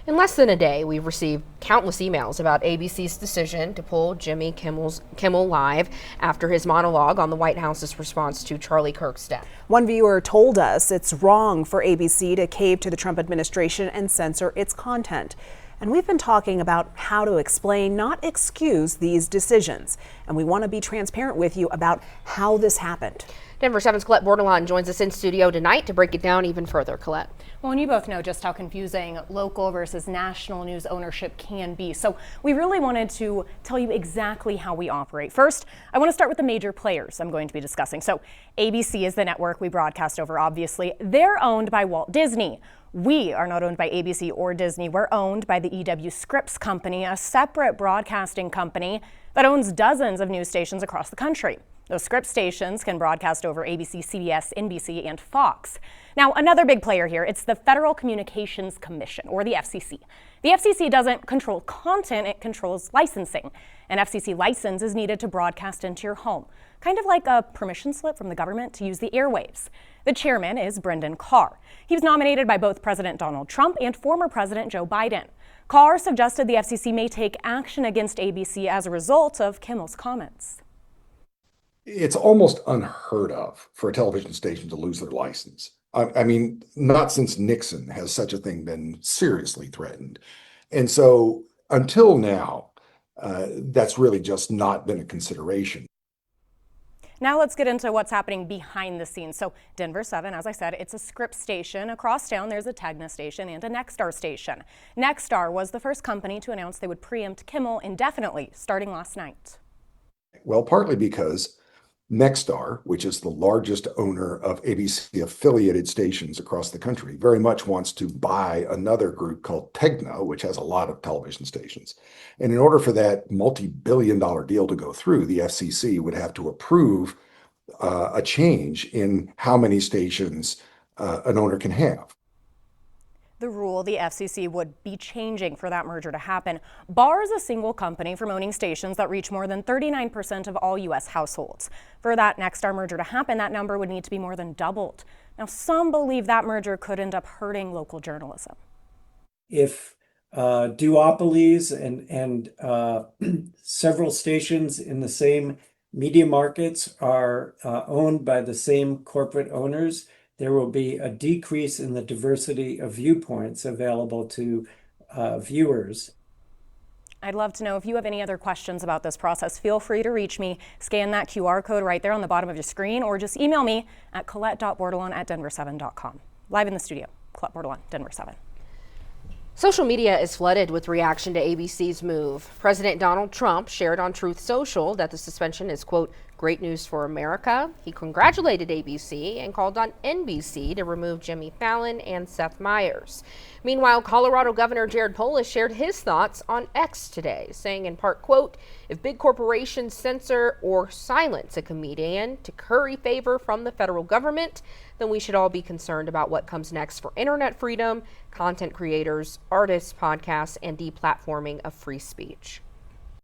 In less than a day, we've received countless emails about ABC's decision to pull Jimmy Kimmel live after his monologue on the White House's response to Charlie Kirk's death. One viewer told us it's wrong for ABC to cave to the Trump administration and censor its content. And we've been talking about how to explain, not excuse, these decisions. And we want to be transparent with you about how this happened. Denver7's Colette Bordelon joins us in studio tonight to break it down even further. Colette. Well, and you both know just how confusing local versus national news ownership can be. So we really wanted to tell you exactly how we operate. First, I want to start with the major players I'm going to be discussing. So ABC is the network we broadcast over, obviously. They're owned by Walt Disney. We are not owned by ABC or Disney. We're owned by the EW Scripps Company, a separate broadcasting company that owns dozens of news stations across the country. Those Scripps stations can broadcast over ABC, CBS, NBC, and Fox. Now, another big player here, it's the Federal Communications Commission, or the FCC. The FCC doesn't control content, it controls licensing. An FCC license is needed to broadcast into your home, kind of like a permission slip from the government to use the airwaves. The chairman is Brendan Carr. He was nominated by both President Donald Trump and former President Joe Biden. Carr suggested the FCC may take action against ABC as a result of Kimmel's comments. It's almost unheard of for a television station to lose their license. I mean, not since Nixon has such a thing been seriously threatened. And so until now, that's really just not been a consideration. Now let's get into what's happening behind the scenes. So Denver7, as I said, it's a Scripps station. Across town, there's a Tegna station and a Nexstar station. Nexstar was the first company to announce they would preempt Kimmel indefinitely starting last night. Well, partly because Nexstar, which is the largest owner of ABC affiliated stations across the country, very much wants to buy another group called Tegna, which has a lot of television stations. And in order for that multi-billion-dollar deal to go through, the FCC would have to approve a change in how many stations an owner can have. The rule the FCC would be changing for that merger to happen bars a single company from owning stations that reach more than 39% of all U.S. households. For that Nexstar merger to happen, that number would need to be more than doubled. Now, some believe that merger could end up hurting local journalism. If duopolies and several stations in the same media markets are owned by the same corporate owners, there will be a decrease in the diversity of viewpoints available to viewers. I'd love to know if you have any other questions about this process. Feel free to reach me. Scan that QR code right there on the bottom of your screen, or just email me at colette.bordelon@denver7.com. Live in the studio, Colette Bordelon, Denver7. Social media is flooded with reaction to ABC's move. President Donald Trump shared on Truth Social that the suspension is, quote, great news for America. He congratulated ABC and called on NBC to remove Jimmy Fallon and Seth Meyers. Meanwhile, Colorado Governor Jared Polis shared his thoughts on X today, saying in part, quote, if big corporations censor or silence a comedian to curry favor from the federal government, then we should all be concerned about what comes next for internet freedom, content creators, artists, podcasts, and deplatforming of free speech.